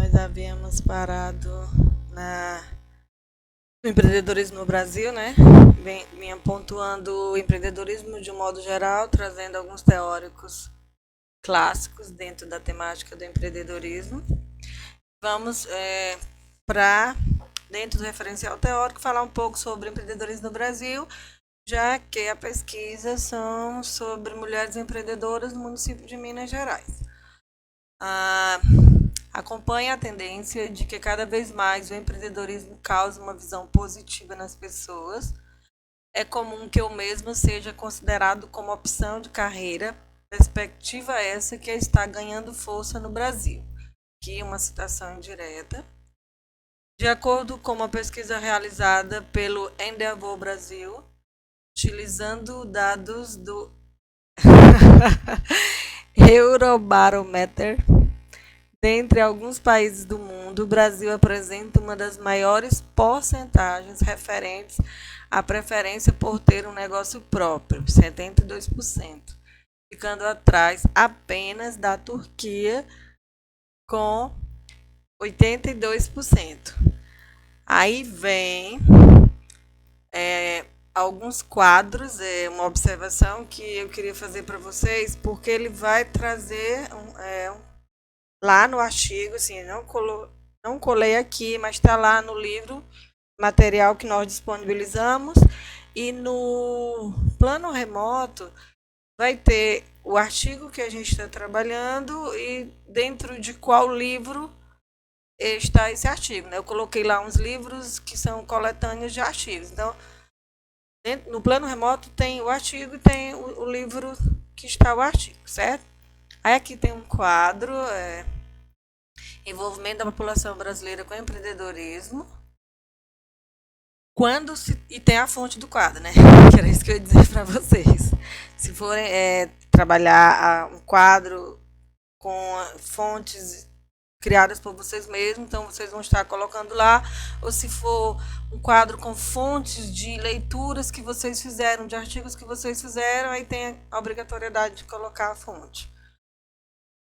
nós havíamos parado na, no empreendedorismo no Brasil, né? Vinha pontuando o empreendedorismo de um modo geral, trazendo alguns teóricos clássicos dentro da temática do empreendedorismo. Vamos para, dentro do referencial teórico, falar um pouco sobre empreendedorismo no Brasil, já que a pesquisa são sobre mulheres empreendedoras no município de Minas Gerais. Acompanha a tendência de que cada vez mais o empreendedorismo causa uma visão positiva nas pessoas. É comum que o mesmo seja considerado como opção de carreira, perspectiva essa que está ganhando força no Brasil. Aqui uma citação indireta. De acordo com uma pesquisa realizada pelo Endeavor Brasil, utilizando dados do Eurobarometer, dentre alguns países do mundo, o Brasil apresenta uma das maiores porcentagens referentes à preferência por ter um negócio próprio, 72%, ficando atrás apenas da Turquia, com 82%. Aí vem alguns quadros, uma observação que eu queria fazer para vocês, porque ele vai trazer lá no artigo, assim, não colei aqui, mas está lá no livro, material que nós disponibilizamos, e no plano remoto vai ter o artigo que a gente está trabalhando e dentro de qual livro está esse artigo, né? Eu coloquei lá uns livros que são coletâneas de artigos. Então, no plano remoto tem o artigo e tem o livro que está o artigo, certo? Aí aqui tem um quadro, envolvimento da população brasileira com empreendedorismo. E tem a fonte do quadro, né? Que era isso que eu ia dizer para vocês. Se forem trabalhar um quadro com fontes criadas por vocês mesmos, então vocês vão estar colocando lá, ou se for um quadro com fontes de leituras que vocês fizeram, de artigos que vocês fizeram, aí tem a obrigatoriedade de colocar a fonte.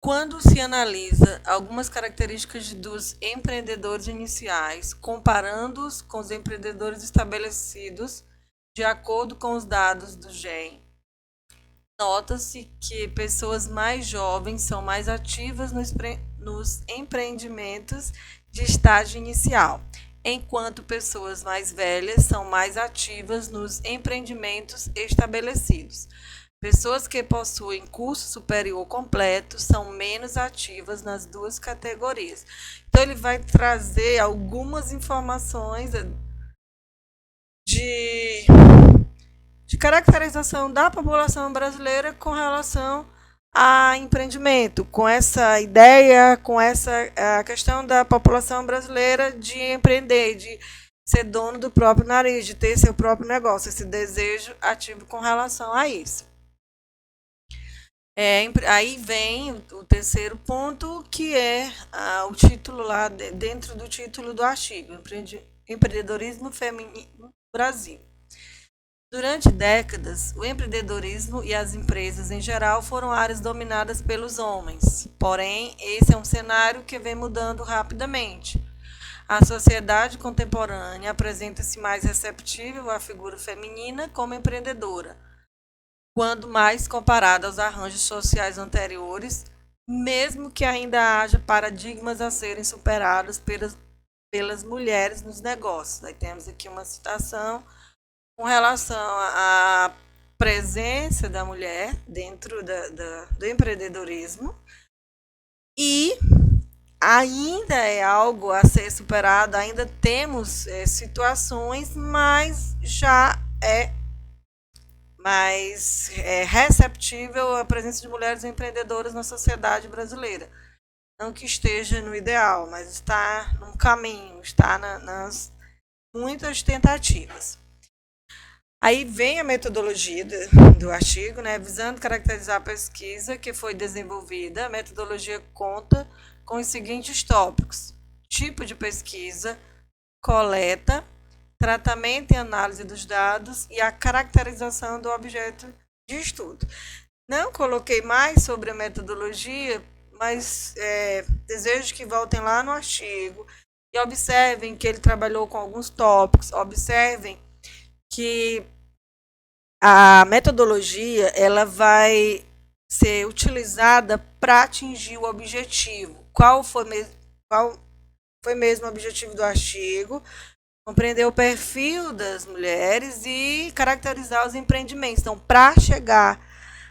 Quando se analisa algumas características dos empreendedores iniciais, comparando-os com os empreendedores estabelecidos, de acordo com os dados do GEM, nota-se que pessoas mais jovens são mais ativas nos empreendimentos de estágio inicial, enquanto pessoas mais velhas são mais ativas nos empreendimentos estabelecidos. Pessoas que possuem curso superior completo são menos ativas nas duas categorias. Então, ele vai trazer algumas informações de caracterização da população brasileira com relação a empreendimento, com essa ideia, com essa a questão da população brasileira de empreender, de ser dono do próprio nariz, de ter seu próprio negócio, esse desejo ativo com relação a isso. Aí vem o terceiro ponto, que é o título lá, dentro do título do artigo, Empreendedorismo Feminino no Brasil. Durante décadas, o empreendedorismo e as empresas em geral foram áreas dominadas pelos homens. Porém, esse é um cenário que vem mudando rapidamente. A sociedade contemporânea apresenta-se mais receptível à figura feminina como empreendedora, quando mais comparada aos arranjos sociais anteriores, mesmo que ainda haja paradigmas a serem superados pelas mulheres nos negócios. Aí temos aqui uma citação com relação à presença da mulher dentro do empreendedorismo, e ainda é algo a ser superado, ainda temos situações, mas já é mais receptível a presença de mulheres empreendedoras na sociedade brasileira. Não que esteja no ideal, mas está no caminho, está nas muitas tentativas. Aí vem a metodologia do artigo, né, visando caracterizar a pesquisa que foi desenvolvida. A metodologia conta com os seguintes tópicos: tipo de pesquisa, coleta, tratamento e análise dos dados e a caracterização do objeto de estudo. Não coloquei mais sobre a metodologia, mas desejo que voltem lá no artigo e observem que ele trabalhou com alguns tópicos, observem que a metodologia ela vai ser utilizada para atingir o objetivo. Qual foi mesmo o objetivo do artigo? Compreender o perfil das mulheres e caracterizar os empreendimentos. Então, para chegar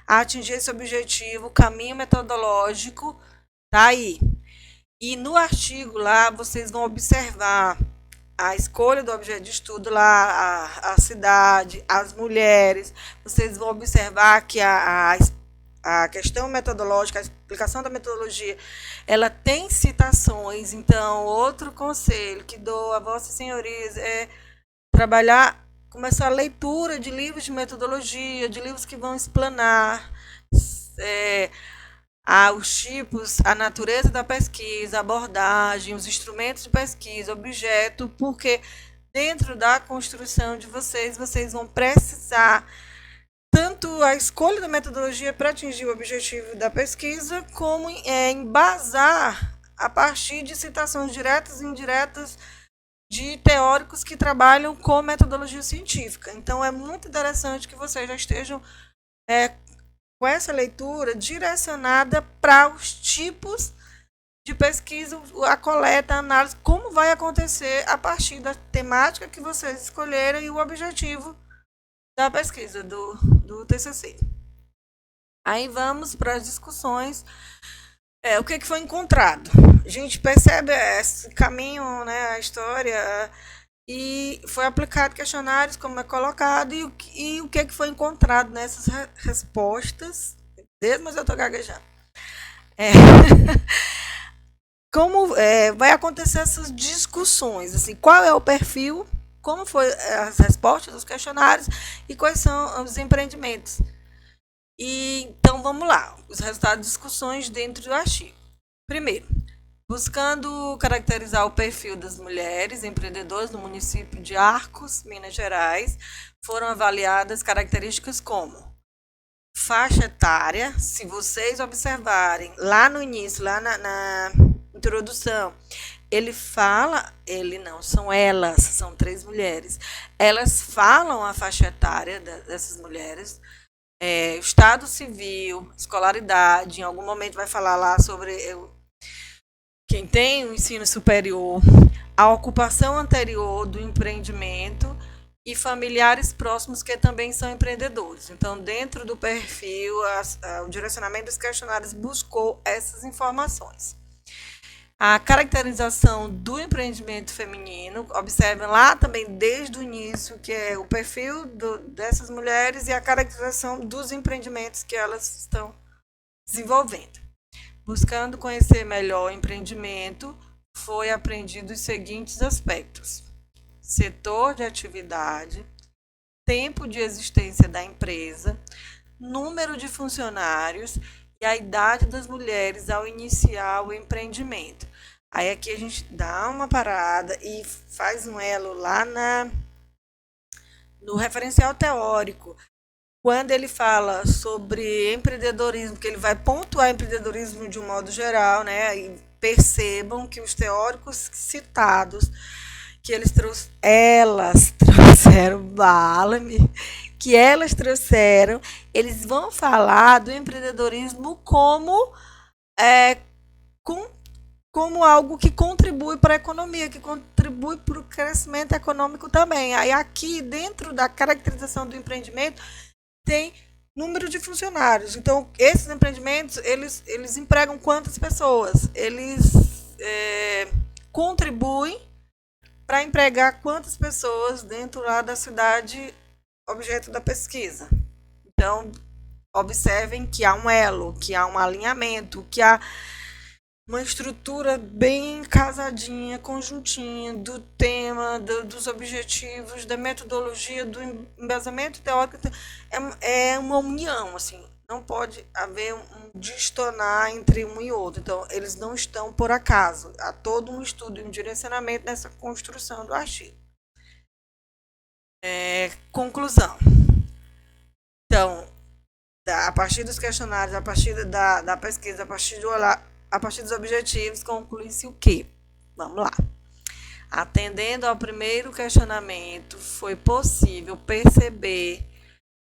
a atingir esse objetivo, o caminho metodológico está aí. E no artigo lá, vocês vão observar a escolha do objeto de estudo lá, a cidade, as mulheres. Vocês vão observar que a questão metodológica, a explicação da metodologia, ela tem citações. Então, outro conselho que dou a vossas senhorias é trabalhar, começar a leitura de livros de metodologia, de livros que vão explanar os tipos, a natureza da pesquisa, a abordagem, os instrumentos de pesquisa, objeto, porque dentro da construção de vocês vão precisar tanto a escolha da metodologia para atingir o objetivo da pesquisa, como embasar a partir de citações diretas e indiretas de teóricos que trabalham com metodologia científica. Então, é muito interessante que vocês já estejam com essa leitura direcionada para os tipos de pesquisa, a coleta, a análise, como vai acontecer a partir da temática que vocês escolheram e o objetivo da pesquisa, do TCC. Aí vamos para as discussões. O que foi encontrado? A gente percebe esse caminho, né, a história, e foi aplicado questionários, como é colocado, e o que foi encontrado nessas respostas. Mas eu estou gaguejando. Como vai acontecer essas discussões? Assim, qual é o perfil? Como foram as respostas dos questionários e quais são os empreendimentos? Então, vamos lá. Os resultados de discussões dentro do artigo. Primeiro, buscando caracterizar o perfil das mulheres empreendedoras no município de Arcos, Minas Gerais, foram avaliadas características como faixa etária. Se vocês observarem lá no início, lá na introdução, são elas, são 3 mulheres. Elas falam a faixa etária dessas mulheres, estado civil, escolaridade, em algum momento vai falar lá sobre quem tem o ensino superior, a ocupação anterior do empreendimento e familiares próximos que também são empreendedores. Então, dentro do perfil, o direcionamento dos questionários buscou essas informações. A caracterização do empreendimento feminino, observem lá também desde o início, que é o perfil dessas mulheres e a caracterização dos empreendimentos que elas estão desenvolvendo. Buscando conhecer melhor o empreendimento, foi aprendido os seguintes aspectos: setor de atividade, tempo de existência da empresa, número de funcionários e a idade das mulheres ao iniciar o empreendimento. Aí aqui a gente dá uma parada e faz um elo lá no referencial teórico, quando ele fala sobre empreendedorismo, que ele vai pontuar empreendedorismo de um modo geral, né? E percebam que os teóricos citados, que elas trouxeram, que elas trouxeram, eles vão falar do empreendedorismo como algo que contribui para a economia, que contribui para o crescimento econômico também. Aí aqui, dentro da caracterização do empreendimento, tem número de funcionários. Então, esses empreendimentos, eles empregam quantas pessoas? Eles contribuem para empregar quantas pessoas dentro lá da cidade objeto da pesquisa. Então, observem que há um elo, que há um alinhamento, que há uma estrutura bem casadinha, conjuntinha do tema, dos objetivos, da metodologia, do embasamento teórico. É uma união, assim, não pode haver um destonar entre um e outro. Então, eles não estão por acaso. Há todo um estudo e um direcionamento nessa construção do artigo. Conclusão. Então, a partir dos questionários, a partir da pesquisa, a partir a partir dos objetivos, conclui-se o quê? Vamos lá. Atendendo ao primeiro questionamento, foi possível perceber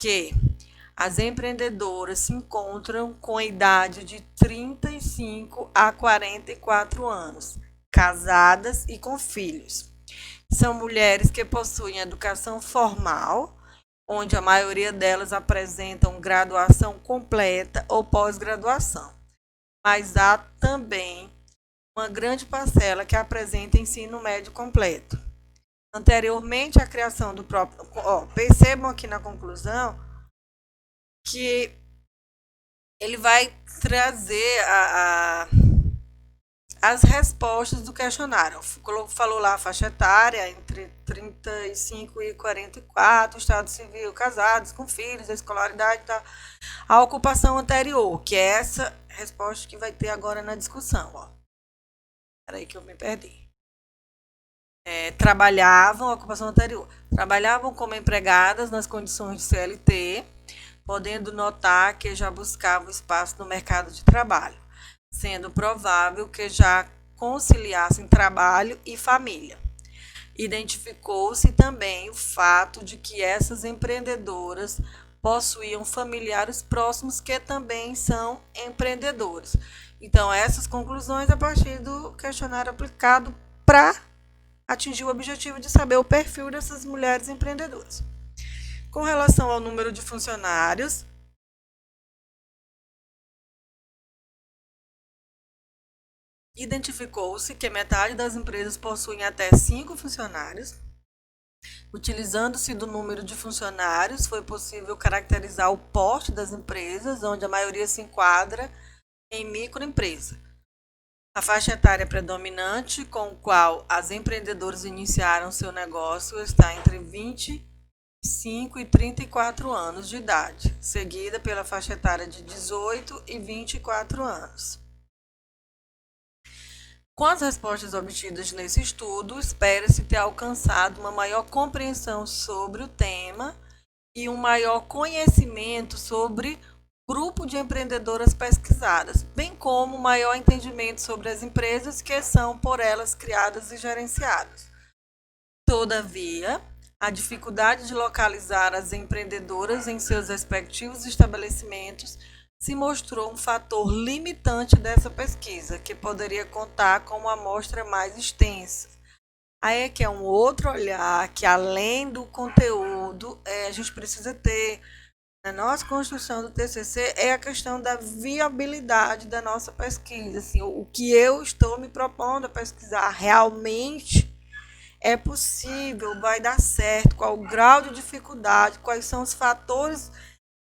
que as empreendedoras se encontram com a idade de 35 a 44 anos, casadas e com filhos. São mulheres que possuem educação formal, onde a maioria delas apresentam graduação completa ou pós-graduação. Mas há também uma grande parcela que apresenta ensino médio completo. Anteriormente à criação do próprio... percebam aqui na conclusão que ele vai trazer as respostas do questionário. Falou lá a faixa etária, entre 35 e 44, estado civil, casados, com filhos, a escolaridade, tá? A ocupação anterior, que é essa resposta que vai ter agora na discussão. Peraí que eu me perdi. Trabalhavam, a ocupação anterior, trabalhavam como empregadas nas condições de CLT, podendo notar que já buscavam espaço no mercado de trabalho, sendo provável que já conciliassem trabalho e família. Identificou-se também o fato de que essas empreendedoras possuíam familiares próximos que também são empreendedores. Então, essas conclusões a partir do questionário aplicado para atingir o objetivo de saber o perfil dessas mulheres empreendedoras. Com relação ao número de funcionários, identificou-se que metade das empresas possuem até 5 funcionários. Utilizando-se do número de funcionários, foi possível caracterizar o porte das empresas, onde a maioria se enquadra em microempresa. A faixa etária predominante com a qual as empreendedoras iniciaram seu negócio está entre 25 e 34 anos de idade, seguida pela faixa etária de 18 e 24 anos. Com as respostas obtidas nesse estudo, espera-se ter alcançado uma maior compreensão sobre o tema e um maior conhecimento sobre o grupo de empreendedoras pesquisadas, bem como maior entendimento sobre as empresas que são por elas criadas e gerenciadas. Todavia, a dificuldade de localizar as empreendedoras em seus respectivos estabelecimentos se mostrou um fator limitante dessa pesquisa, que poderia contar com uma amostra mais extensa. Aí é que é um outro olhar, que além do conteúdo, a gente precisa ter, na nossa construção do TCC, é a questão da viabilidade da nossa pesquisa. Assim, o que eu estou me propondo a pesquisar realmente é possível, vai dar certo, qual o grau de dificuldade, quais são os fatores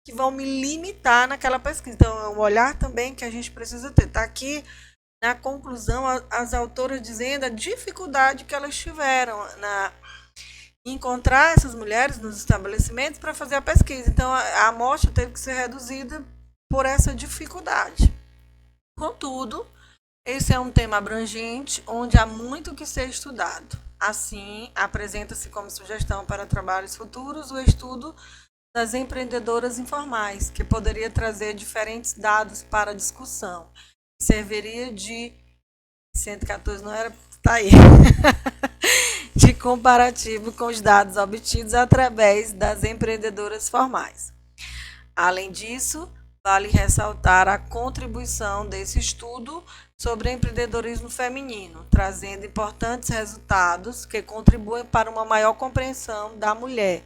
que vão me limitar naquela pesquisa. Então, é um olhar também que a gente precisa ter. Está aqui, na conclusão, as autoras dizendo a dificuldade que elas tiveram em encontrar essas mulheres nos estabelecimentos para fazer a pesquisa. Então, a amostra teve que ser reduzida por essa dificuldade. Contudo, esse é um tema abrangente, onde há muito que ser estudado. Assim, apresenta-se como sugestão para trabalhos futuros o estudo das empreendedoras informais, que poderia trazer diferentes dados para a discussão. Serviria de 114, não era? Está aí. De comparativo com os dados obtidos através das empreendedoras formais. Além disso, vale ressaltar a contribuição desse estudo sobre empreendedorismo feminino, trazendo importantes resultados que contribuem para uma maior compreensão da mulher,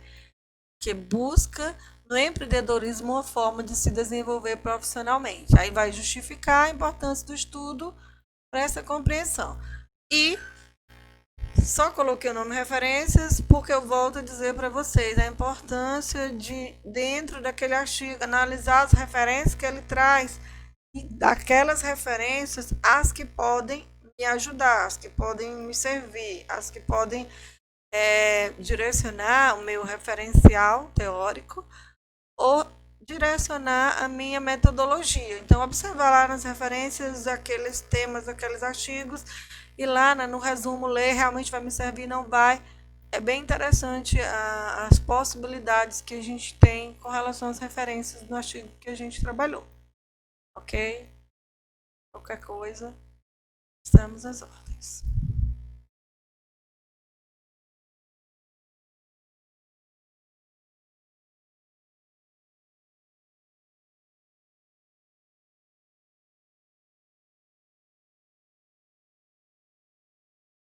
que busca no empreendedorismo uma forma de se desenvolver profissionalmente. Aí vai justificar a importância do estudo para essa compreensão. E só coloquei o nome referências porque eu volto a dizer para vocês a importância de, dentro daquele artigo, analisar as referências que ele traz e daquelas referências, as que podem me ajudar, as que podem me servir, as que podem direcionar o meu referencial teórico ou direcionar a minha metodologia. Então, observar lá nas referências aqueles temas, aqueles artigos, e lá no resumo ler, realmente vai me servir, não vai. É bem interessante as possibilidades que a gente tem com relação às referências no artigo que a gente trabalhou. Ok? Qualquer coisa, estamos às ordens.